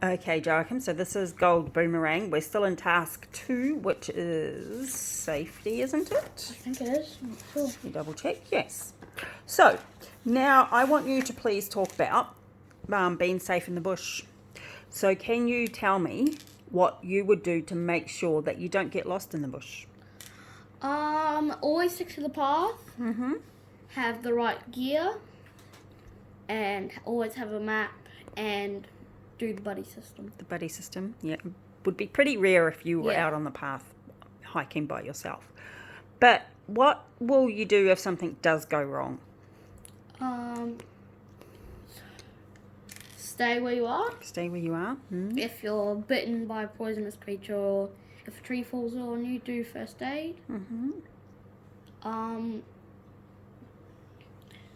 Okay, Joachim, so this is Gold Boomerang. We're still in task 2, which is safety, isn't I it? think it is. I'm not sure. You double check, yes. So, now I want you to please talk about being safe in the bush. So can you tell me what you would do to make sure that you don't get lost in the bush? Always stick to the path. Mm-hmm. Have the right gear. And always have a map and do the buddy system. The buddy system, yeah. Would be pretty rare if you were Yeah. out on the path hiking by yourself. But what will you do if something does go wrong? Stay where you are. Stay where you are. Mm. If you're bitten by a poisonous creature or if a tree falls on you, do first aid. Mm-hmm.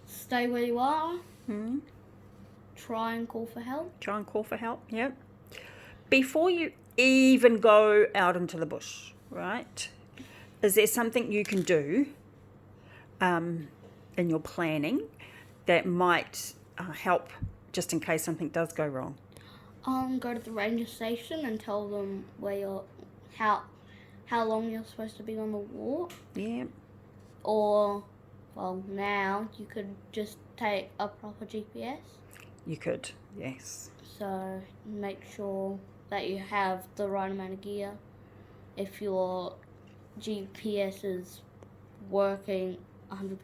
Stay where you are. Mm-hmm. Try and call for help. Try and call for help, yep. Before you even go out into the bush, right, is there something you can do in your planning that might help just in case something does go wrong? Go to the ranger station and tell them where you're, how long you're supposed to be on the walk. Yeah. Or, well, now you could just take a proper GPS. You could, yes. So make sure that you have the right amount of gear. If your GPS is working 100%.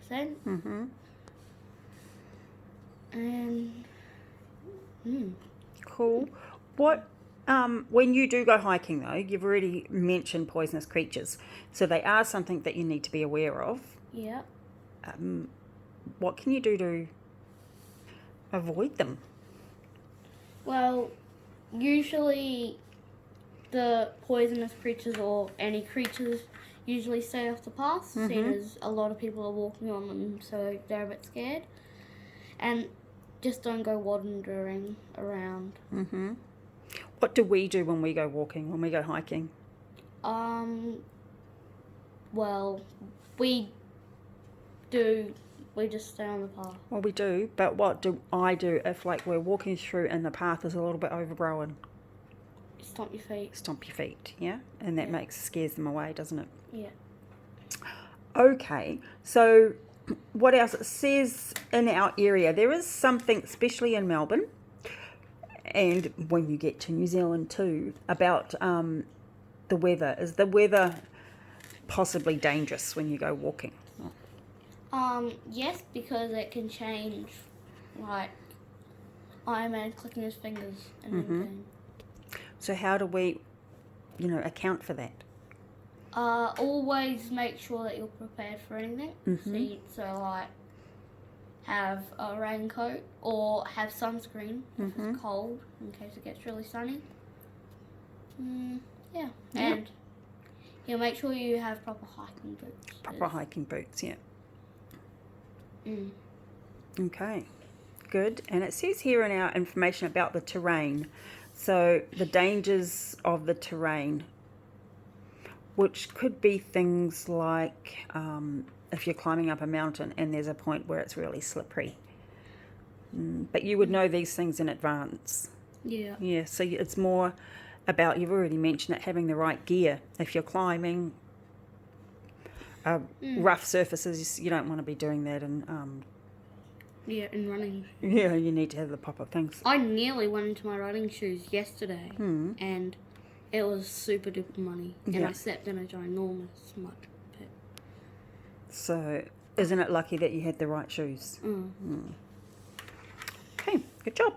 Mm-hmm. And Cool. What, when you do go hiking though, you've already mentioned poisonous creatures, so they are something that you need to be aware of. yeah. What can you do to avoid them? Well, usually the poisonous creatures or any creatures usually stay off the path, seeing as a lot of people are walking on them, so they're a bit scared. And just don't go wandering around. Mm-hmm. What do we do when we go walking, when we go hiking? Well, we just stay on the path. Well, we do, but what do I do if, like, we're walking through and the path is a little bit overgrown? Stomp your feet. Stomp your feet, yeah? And that scares them away, doesn't it? Yeah. Okay, so what else? It says in our area, there is something, especially in Melbourne, and when you get to New Zealand too, about the weather. Is the weather possibly dangerous when you go walking? Yes, because it can change, like Iron Man clicking his fingers and everything. So how do we, account for that? Always make sure that you're prepared for anything. So like, have a raincoat or have sunscreen if it's cold in case it gets really sunny. Yeah. And make sure you have proper hiking boots. Proper hiking boots, yeah. Mm. Okay, good. And it says here in our information about the terrain, so the dangers of the terrain, which could be things like if you're climbing up a mountain and there's a point where it's really slippery. But you would know these things in advance. Yeah. Yeah, so it's more about, you've already mentioned it, having the right gear. If you're climbing rough surfaces, you don't want to be doing that. And in running. yeah, you need to have the pop-up things. I nearly went into my running shoes yesterday, and it was super duper money, and I stepped in a ginormous mud pit. So, isn't it lucky that you had the right shoes? Okay, good job.